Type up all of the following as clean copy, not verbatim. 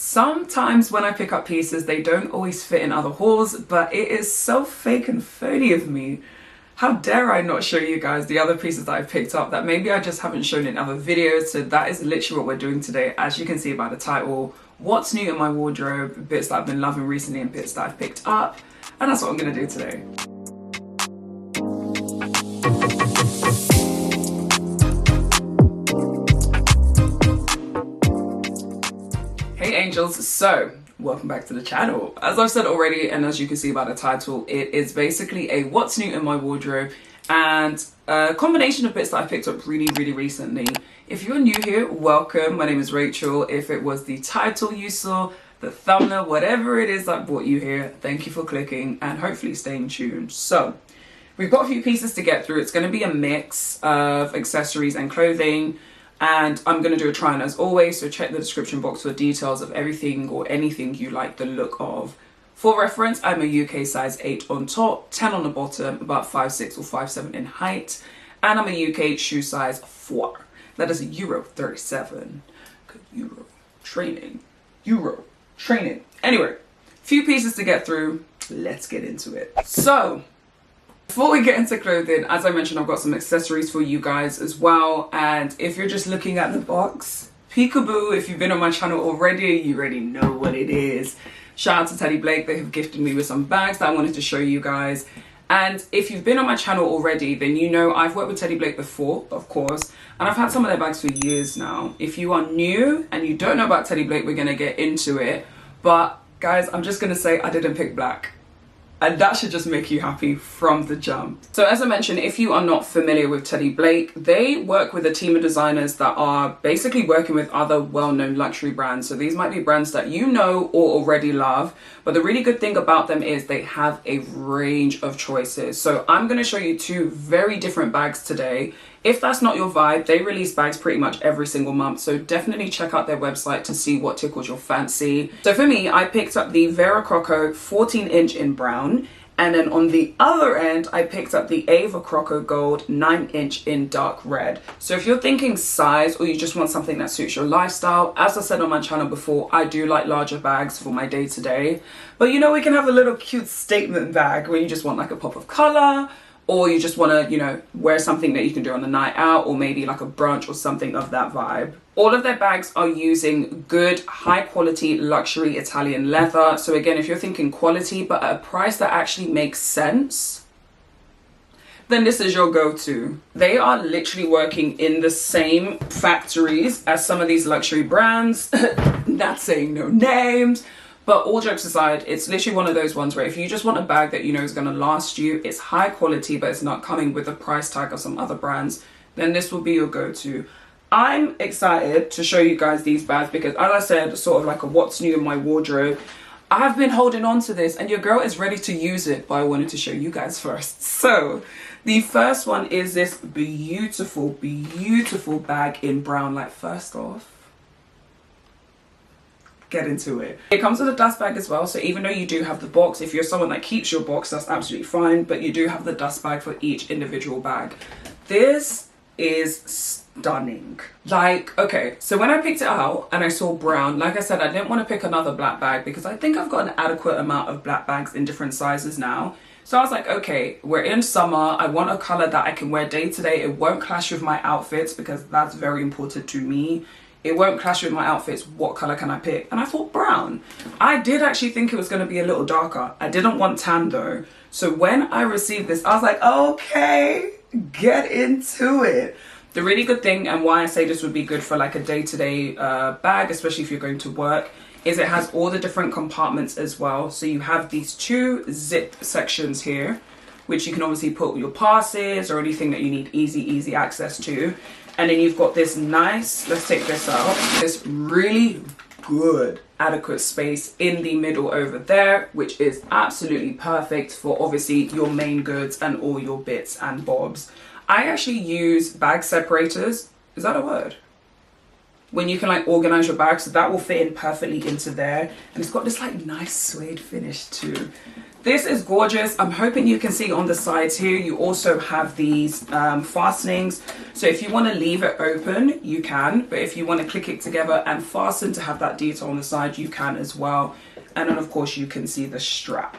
Sometimes when I pick up pieces, they don't always fit in other hauls, but it is so fake and phony of me. How dare I not show you guys the other pieces that I've picked up that maybe I just haven't shown in other videos. So that is literally what we're doing today. As you can see by the title, what's new in my wardrobe, bits that I've been loving recently and bits that I've picked up. And that's what I'm gonna do today. Hey angels, so welcome back to the channel. As I've said already, and as you can see by the title, it is basically a what's new in my wardrobe and a combination of bits that I picked up really recently. If you're new here, welcome. My name is Rachel. If it was the title you saw, the thumbnail, whatever it is that brought you here, thank you for clicking and hopefully staying tuned. So we've got a few pieces to get through. It's going to be a mix of accessories and clothing. And I'm going to do a try on as always, so check the description box for details of everything or anything you like the look of. For reference, I'm a UK size 8 on top, 10 on the bottom, about 5'6" or 5'7" in height. And I'm a UK shoe size 4. That is a Euro 37. Euro training. Anyway, few pieces to get through. Let's get into it. So, before we get into clothing, as I mentioned, I've got some accessories for you guys as well. And if you're just looking at the box, peekaboo, if you've been on my channel already, you already know what it is. Shout out to Teddy Blake, they have gifted me with some bags that I wanted to show you guys. And if you've been on my channel already, then you know I've worked with Teddy Blake before, of course. And I've had some of their bags for years now. If you are new and you don't know about Teddy Blake, we're gonna get into it. But guys, I'm just gonna say I didn't pick black. And that should just make you happy from the jump. So as I mentioned, if you are not familiar with Teddy Blake, they work with a team of designers that are basically working with other well-known luxury brands. So these might be brands that you know or already love. But the really good thing about them is they have a range of choices. So I'm going to show you 2 very different bags today. If that's not your vibe, they release bags pretty much every single month. So definitely check out their website to see what tickles your fancy. So for me, I picked up the Vera Croco 14-inch in brown. And then on the other end, I picked up the Ava Croco Gold 9-inch in dark red. So if you're thinking size or you just want something that suits your lifestyle, as I said on my channel before, I do like larger bags for my day-to-day. But you know, we can have a little cute statement bag where you just want like a pop of color, or you just want to, you know, wear something that you can do on the night out, or maybe like a brunch or something of that vibe. All of their bags are using good, high quality, luxury Italian leather. So again, if you're thinking quality, but at a price that actually makes sense, then this is your go-to. They are literally working in the same factories as some of these luxury brands, not saying no names. But all jokes aside, it's literally one of those ones where if you just want a bag that you know is going to last you, it's high quality, but it's not coming with a price tag of some other brands, then this will be your go-to. I'm excited to show you guys these bags because, as I said, sort of like a what's new in my wardrobe. I've been holding on to this and your girl is ready to use it, but I wanted to show you guys first. So the first one is this beautiful bag in brown. Like, first off, get into it. It comes with a dust bag as well, so even though you do have the box, if you're someone that keeps your box, that's absolutely fine, but you do have the dust bag for each individual bag. This is stunning. Like, okay, so when I picked it out and I saw brown, like I said, I didn't want to pick another black bag because I think I've got an adequate amount of black bags in different sizes now. So I was like, okay, we're in summer, I want a color that I can wear day to day. It won't clash with my outfits because that's very important to me. It won't clash with my outfits. What color can I pick? And I thought brown. I did actually think it was going to be a little darker. I didn't want tan though. So when I received this, I was like, okay, get into it. The really good thing, and why I say this would be good for like a day-to-day bag, especially if you're going to work, is it has all the different compartments as well. So you have these 2 zip sections here, which you can obviously put your passes or anything that you need easy access to. And then you've got this nice, let's take this out, this really good adequate space in the middle over there, which is absolutely perfect for obviously your main goods and all your bits and bobs. I actually use bag separators. Is that a word? When you can like organize your bags, so that will fit in perfectly into there. And it's got this like nice suede finish too. This is gorgeous. I'm hoping you can see on the sides here, you also have these fastenings. So if you want to leave it open, you can. But if you want to click it together and fasten to have that detail on the side, you can as well. And then of course you can see the strap.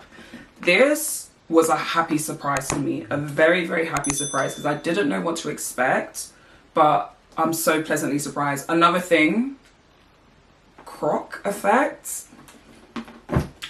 This was a happy surprise to me. A very, very happy surprise because I didn't know what to expect. But I'm so pleasantly surprised. Another thing, croc effect.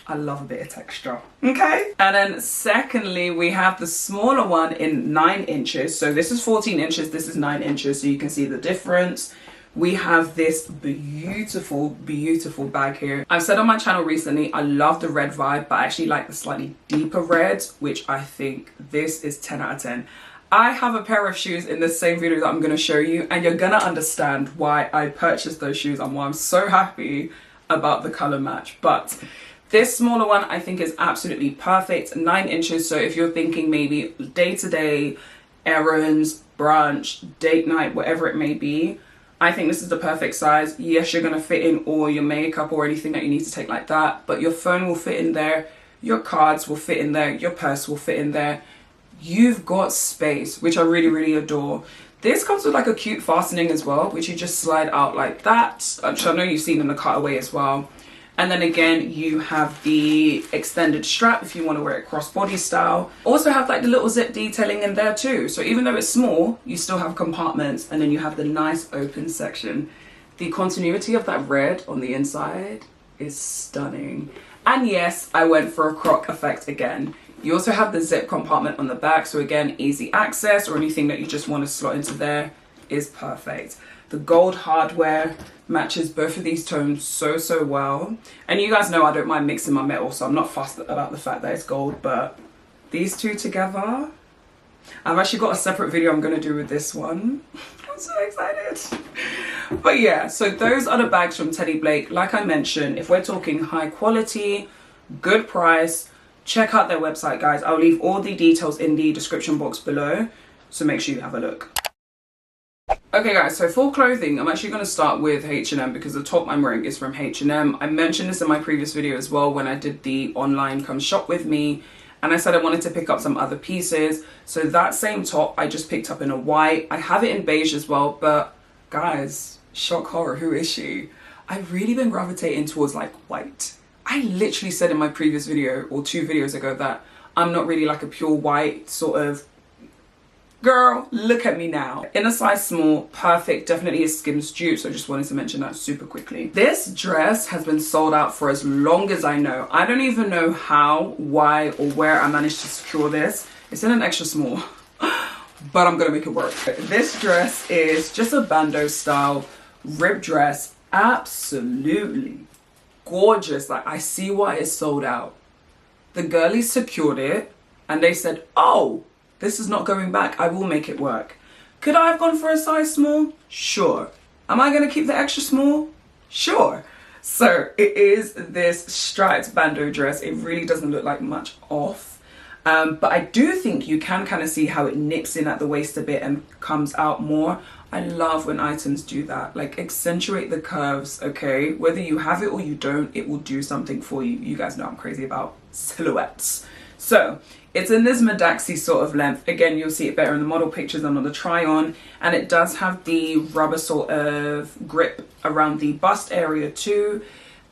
I love a bit of texture. Okay. And then secondly, we have the smaller one in 9 inches. So this is 14 inches, this is 9 inches. So you can see the difference. We have this beautiful, beautiful bag here. I've said on my channel recently, I love the red vibe, but I actually like the slightly deeper red, which I think this is 10 out of 10. I have a pair of shoes in the same video that I'm going to show you, and you're going to understand why I purchased those shoes and why I'm so happy about the color match. But this smaller one I think is absolutely perfect. 9 inches. So if you're thinking maybe day-to-day, errands, brunch, date night, whatever it may be, I think this is the perfect size. Yes, you're going to fit in all your makeup or anything that you need to take like that, but your phone will fit in there, your cards will fit in there, your purse will fit in there. You've got space, which I really, really adore. This comes with like a cute fastening as well, which you just slide out like that, which I know you've seen in the cutaway as well. And then again, you have the extended strap if you want to wear it crossbody style. Also have like the little zip detailing in there too. So even though it's small, you still have compartments, and then you have the nice open section. The continuity of that red on the inside is stunning. And yes, I went for a croc effect again. You also have the zip compartment on the back. So again, easy access, or anything that you just want to slot into there is perfect. The gold hardware matches both of these tones so, so well. And you guys know I don't mind mixing my metal, so I'm not fussed about the fact that it's gold, but these two together, I've actually got a separate video I'm going to do with this one. I'm so excited. But yeah, so those are the bags from Teddy Blake. Like I mentioned, if we're talking high quality, good price, check out their website, guys. I'll leave all the details in the description box below, so make sure you have a look. Okay guys, so for clothing, I'm actually going to start with H&M because the top I'm wearing is from H&M. I mentioned this in my previous video as well when I did the online come shop with me, and I said I wanted to pick up some other pieces. So that same top I just picked up in a white. I have it in beige as well, but guys, shock horror, who is she? I've really been gravitating towards like white. I literally said in my previous video or 2 videos ago that I'm not really like a pure white sort of girl. Look at me now. In a size small, perfect, definitely a Skims dupe, so I just wanted to mention that super quickly. This dress has been sold out for as long as I know. I don't even know how, why, or where I managed to secure this. It's in an extra small, but I'm gonna make it work. This dress is just a bandeau style ribbed dress, absolutely gorgeous. Like, I see why it's sold out. The girlies secured it and they said, oh, this is not going back, I will make it work. Could I have gone for a size small? Sure. Am I gonna keep the extra small? Sure. So it is this striped bandeau dress. It really doesn't look like much off. But I do think you can kind of see how it nips in at the waist a bit and comes out more. I love when items do that, like accentuate the curves, okay? Whether you have it or you don't, it will do something for you. You guys know I'm crazy about silhouettes. So it's in this Madaxi sort of length. Again, you'll see it better in the model pictures than on the try on. And it does have the rubber sort of grip around the bust area too.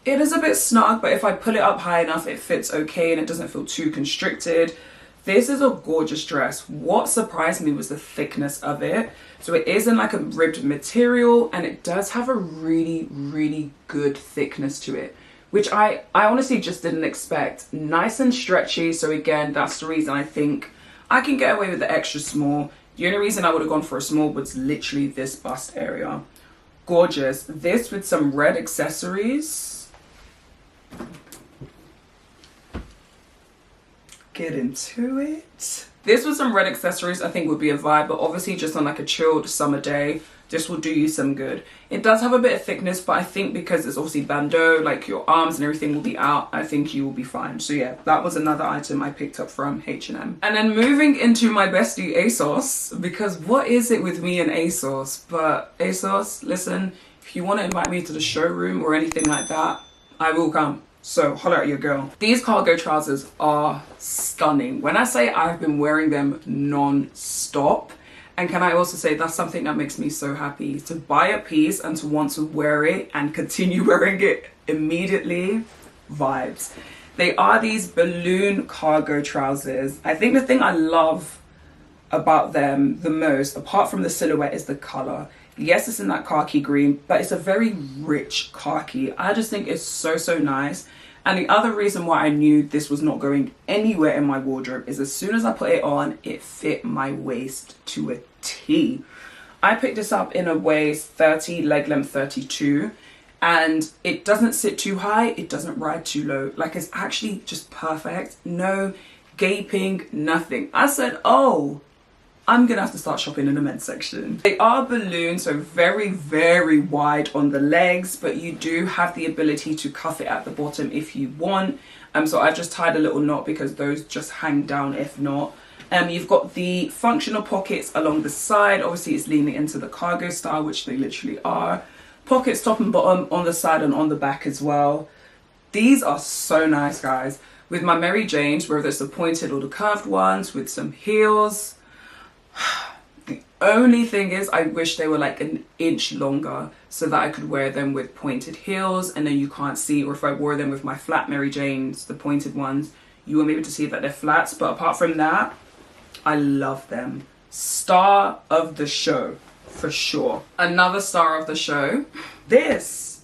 It is a bit snug, but if I pull it up high enough, it fits okay and it doesn't feel too constricted. This is a gorgeous dress. What surprised me was the thickness of it. So it is in like a ribbed material, and it does have a really, really good thickness to it, which I honestly just didn't expect. Nice and stretchy. So again, that's the reason I think I can get away with the extra small. The only reason I would have gone for a small was literally this bust area. Gorgeous. This with some red accessories. Get into it. This with some red accessories I think would be a vibe, but obviously just on like a chilled summer day, this will do you some good. It does have a bit of thickness, but I think because it's obviously bandeau, like your arms and everything will be out, I think you will be fine. So yeah, that was another item I picked up from H&M. And then moving into my bestie ASOS, because what is it with me and ASOS? But ASOS, listen, if you want to invite me to the showroom or anything like that, I will come. So holler at your girl. These cargo trousers are stunning. When I say I've been wearing them non-stop, and can I also say that's something that makes me so happy, to buy a piece and to want to wear it and continue wearing it immediately. Vibes. They are these balloon cargo trousers. I think the thing I love about them the most, apart from the silhouette, is the color. Yes, it's in that khaki green, but it's a very rich khaki. I just think it's so nice. And the other reason why I knew this was not going anywhere in my wardrobe is as soon as I put it on, it fit my waist to a T. I picked this up in a waist 30, leg length 32, and it doesn't sit too high, it doesn't ride too low. Like, it's actually just perfect. No gaping, nothing. I said, oh, I'm gonna have to start shopping in the men's section. They are balloons, so very wide on the legs, but you do have the ability to cuff it at the bottom if you want. So I've just tied a little knot because those just hang down if not. You've got the functional pockets along the side. Obviously it's leaning into the cargo style, which they literally are. Pockets top and bottom on the side and on the back as well. These are so nice, guys. With my Mary Janes, whether it's the pointed or the curved ones, with some heels. The only thing is I wish they were like an inch longer so that I could wear them with pointed heels and then you can't see, or if I wore them with my flat Mary Janes, the pointed ones, you won't be able to see that they're flats. But apart from that, I love them. Star of the show for sure. Another star of the show, this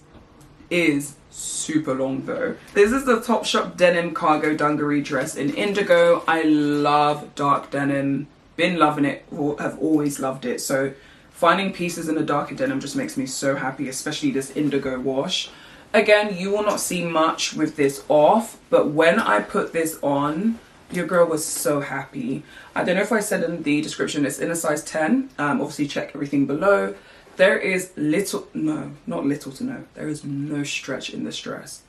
is super long though. This is the Topshop denim cargo dungaree dress in indigo. I love dark denim. Been loving it, or have always loved it. So finding pieces in a darker denim just makes me so happy, especially this indigo wash. Again, you will not see much with this off, but when I put this on, your girl was so happy. I don't know if I said in the description, it's in a size 10. Obviously check everything below. There is not little to no. There is no stretch in this dress.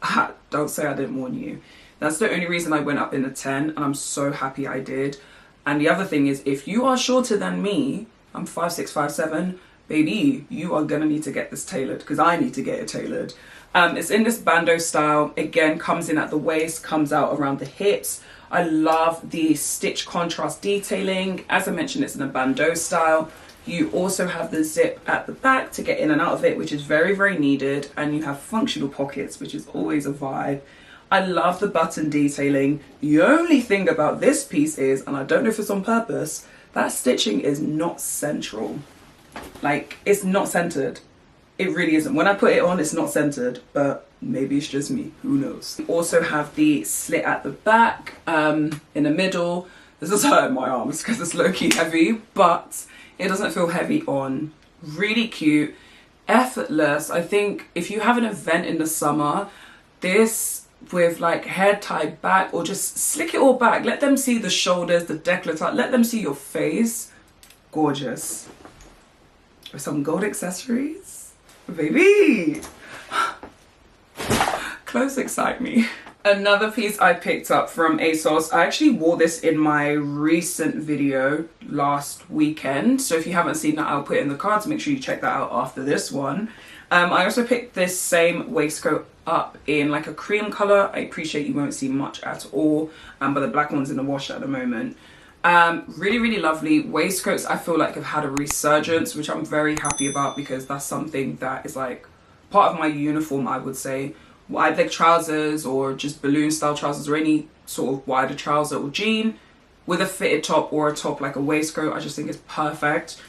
Don't say I didn't warn you. That's the only reason I went up in a 10, and I'm so happy I did. And the other thing is, if you are shorter than me, I'm 5'6", 5'7", baby, you are gonna need to get this tailored, because I need to get it tailored. It's in this bandeau style. Again, comes in at the waist, comes out around the hips. I love the stitch contrast detailing. As I mentioned, it's in a bandeau style. You also have the zip at the back to get in and out of it, which is very needed. And you have functional pockets, which is always a vibe. I love the button detailing. The only thing about this piece is, and I don't know if it's on purpose, that stitching is not central. Like, it's not centered. It really isn't. When I put it on, it's not centered, but maybe it's just me. Who knows? We also have the slit at the back, in the middle. This is hurting my arms because it's low-key heavy, but it doesn't feel heavy on. Really cute, effortless. I think if you have an event in the summer, this with like hair tied back, or just slick it all back, let them see the shoulders, the décolleté, let them see your face. Gorgeous. With some gold accessories, baby. Clothes excite me. Another piece I picked up from ASOS. I actually wore this in my recent video last weekend, so if you haven't seen that, I'll put it in the cards. Make sure you check that out after this one. I also picked this same waistcoat up in like a cream color. I appreciate you won't see much at all, but the black one's in the wash at the moment. Really lovely waistcoats. I feel like have had a resurgence, which I'm very happy about, because that's something that is like part of my uniform, I would say. Wide leg trousers, or just balloon style trousers, or any sort of wider trouser or jean with a fitted top, or a top like a waistcoat. I just think it's perfect.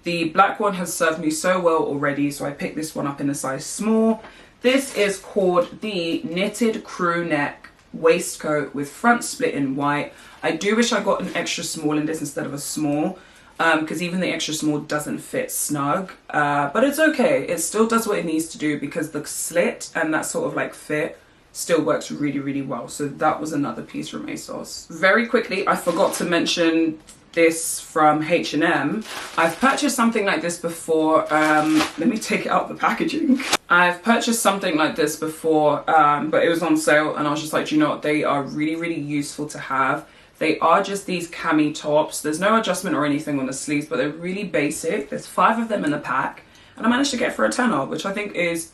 The black one has served me so well already, so I picked this one up in a size small. This is called the knitted crew neck waistcoat with front split in white. I do wish I got an extra small in this instead of a small, because even the extra small doesn't fit snug, but it's okay. It still does what it needs to do, because the slit and that sort of like fit still works really well. So that was another piece from ASOS. Very quickly, I forgot to mention this from H&M. I've purchased something like this before. Let me take it out the packaging. I've purchased something like this before, but it was on sale, and I was just like, you know what, they are really useful to have. They are just these cami tops. There's no adjustment or anything on the sleeves, but they're really basic. There's 5 of them in the pack, and I managed to get for a tenner, which I think is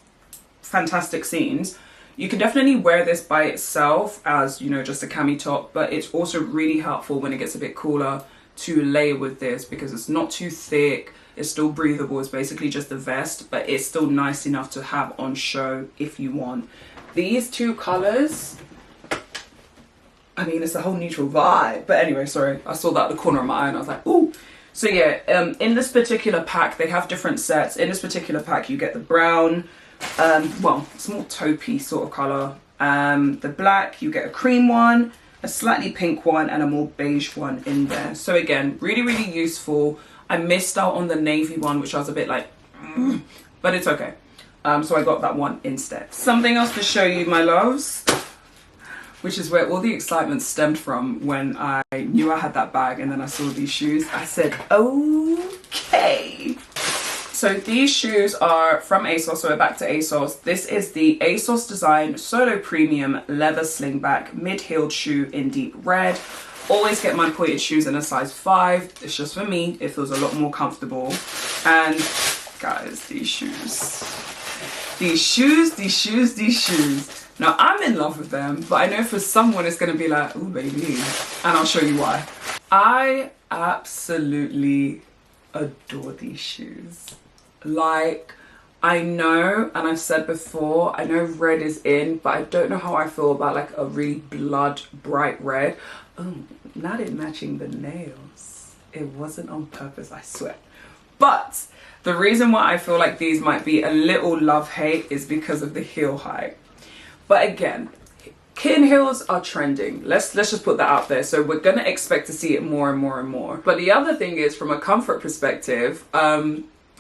fantastic scenes. You can definitely wear this by itself as, you know, just a cami top, but it's also really helpful when it gets a bit cooler to layer with this because it's not too thick, it's still breathable, it's basically just a vest, but it's still nice enough to have on show if you want. These two colors, I mean, it's a whole neutral vibe, but anyway, sorry, I saw that at the corner of my eye and I was like, ooh. So yeah, in this particular pack, they have different sets. In this particular pack, you get the brown, well, it's more taupey sort of color. The black, you get a cream one, a slightly pink one, and a more beige one in there. So again, really, really useful. I missed out on the navy one, which I was a bit like, but it's okay. So I got that one instead. Something else to show you, my loves, which is where all the excitement stemmed from when I knew I had that bag and then I saw these shoes. I said, okay. So these shoes are from ASOS, so we're back to ASOS. This is the ASOS Design Solo Premium Leather Slingback Mid-Heeled Shoe in deep red. Always get my pointed shoes in a size 5. It's just for me. It feels a lot more comfortable. And guys, these shoes. These shoes, these shoes, these shoes. Now I'm in love with them, but I know for someone it's going to be like, ooh baby. And I'll show you why. I absolutely adore these shoes. Like, I know, and I've said before, I know red is in, but I don't know how I feel about like a really blood bright red. Oh, not it matching the nails. It wasn't on purpose, I swear. But the reason why I feel like these might be a little love-hate is because of the heel height. But again, kitten heels are trending. Let's just put that out there. So we're gonna expect to see it more and more and more. But the other thing is, from a comfort perspective,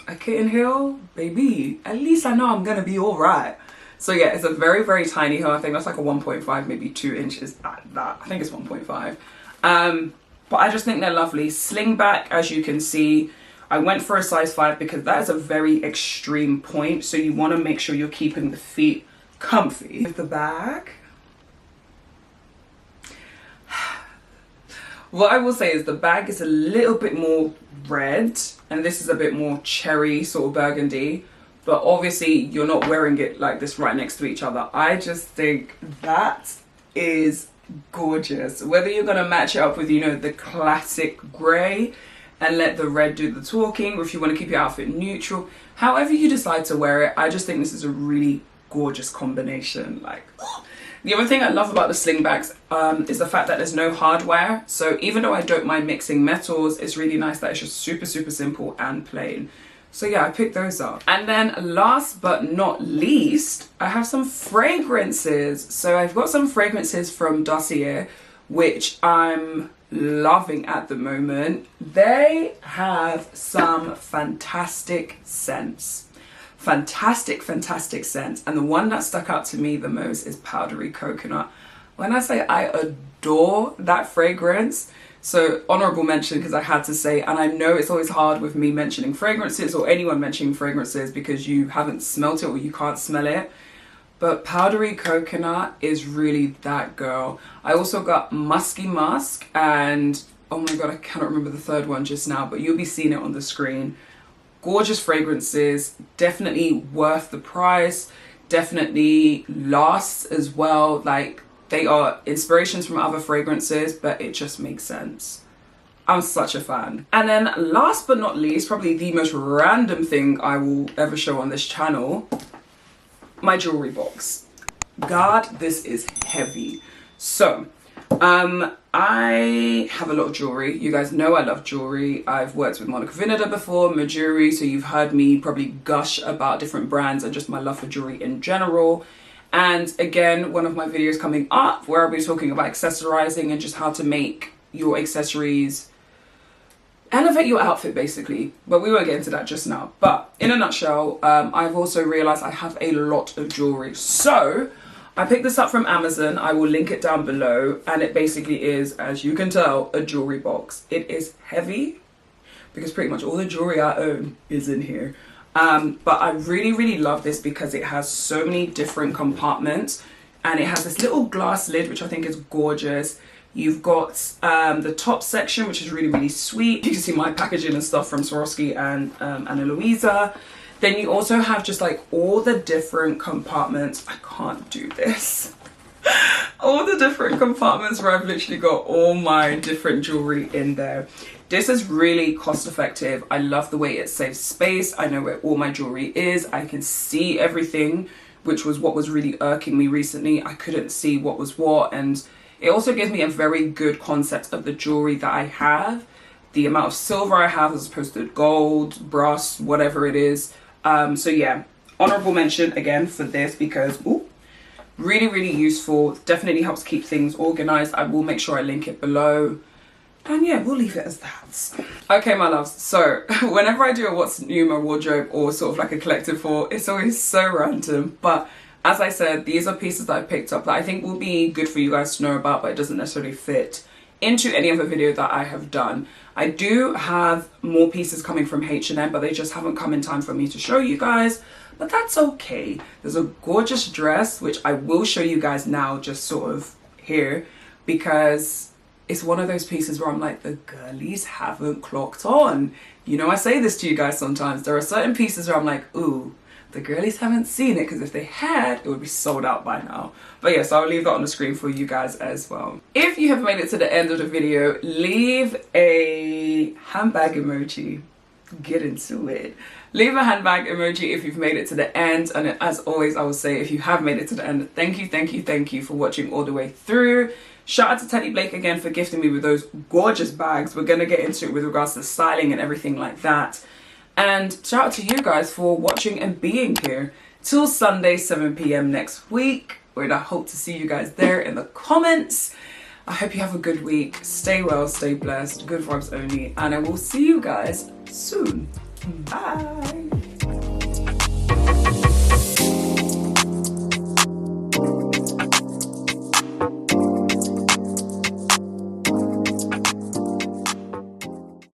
a kitten heel, baby, at least I know I'm gonna be all right. So yeah, it's a very, very tiny heel. I think that's like a 1.5, maybe 2 inches at that. I think it's 1.5. But I just think they're lovely. Slingback, as you can see, I went for a size 5 because that is a very extreme point. So you wanna make sure you're keeping the feet comfy. With the bag, what I will say is the bag is a little bit more red and this is a bit more cherry, sort of burgundy, but obviously you're not wearing it like this right next to each other. I just think that is gorgeous. Whether you're gonna match it up with, you know, the classic grey and let the red do the talking, or if you want to keep your outfit neutral, however you decide to wear it, I just think this is a really gorgeous combination. Like, the other thing I love about the slingbacks is the fact that there's no hardware. So even though I don't mind mixing metals, it's really nice that it's just super, super simple and plain. So yeah, I picked those up. And then last but not least, I have some fragrances. So I've got some fragrances from DOSSIER, which I'm loving at the moment. They have some fantastic scents. Fantastic scents, and the one that stuck out to me the most is Powdery Coconut. When I say I adore that fragrance, so honorable mention because I had to say, and I know it's always hard with me mentioning fragrances or anyone mentioning fragrances because you haven't smelt it or you can't smell it, but Powdery Coconut is really that girl. I also got Musky Musk and oh my god, I cannot remember the third one just now, but you'll be seeing it on the screen. Gorgeous fragrances, definitely worth the price, definitely lasts as well. Like, they are inspirations from other fragrances, but it just makes sense. I'm such a fan. And then last but not least, probably the most random thing I will ever show on this channel, my jewelry box. God, this is heavy. So, I have a lot of jewelry. You guys know I love jewelry. I've worked with Vinader before, Mejuri, so you've heard me probably gush about different brands and just my love for jewelry in general. And again, one of my videos coming up where I'll be talking about accessorizing and just how to make your accessories elevate your outfit basically, but we won't get into that just now. But in a nutshell, I've also realized I have a lot of jewelry. So I picked this up from Amazon. I will link it down below, and it basically is, as you can tell, a jewelry box. It is heavy because pretty much all the jewelry I own is in here. But I really love this because it has so many different compartments and it has this little glass lid, which I think is gorgeous. You've got the top section, which is really sweet. You can see my packaging and stuff from Swarovski and Ana Luisa. Then you also have just like all the different compartments. I can't do this. All the different compartments where I've literally got all my different jewelry in there. This is really cost effective. I love the way it saves space. I know where all my jewelry is. I can see everything, which was what was really irking me recently. I couldn't see what was what, and it also gives me a very good concept of the jewelry that I have, the amount of silver I have as opposed to gold, brass, whatever it is. So yeah, honorable mention again for this because really, really useful. Definitely helps keep things organized. I will make sure I link it below. And yeah, we'll leave it as that. Okay, my loves. So whenever I do a what's new in my wardrobe or sort of like a collective haul, it's always so random. But as I said, these are pieces that I picked up that I think will be good for you guys to know about, but it doesn't necessarily fit into any other video that I have done. I do have more pieces coming from H&M, but they just haven't come in time for me to show you guys. But that's okay. There's a gorgeous dress, which I will show you guys now, just sort of here, because it's one of those pieces where I'm like, the girlies haven't clocked on. You know, I say this to you guys sometimes. There are certain pieces where I'm like, ooh, the girlies haven't seen it, because if they had, it would be sold out by now. But yes, I'll leave that on the screen for you guys as well. If you have made it to the end of the video, leave a handbag emoji. Get into it. Leave a handbag emoji if you've made it to the end, and as always I will say, if you have made it to the end, thank you for watching all the way through. Shout out to Teddy Blake again for gifting me with those gorgeous bags. We're gonna get into it with regards to styling and everything like that. And shout out to you guys for watching and being here till Sunday 7 p.m. next week, where I hope to see you guys there in the comments. I hope you have a good week. Stay well, stay blessed, good vibes only, and I will see you guys soon. Bye.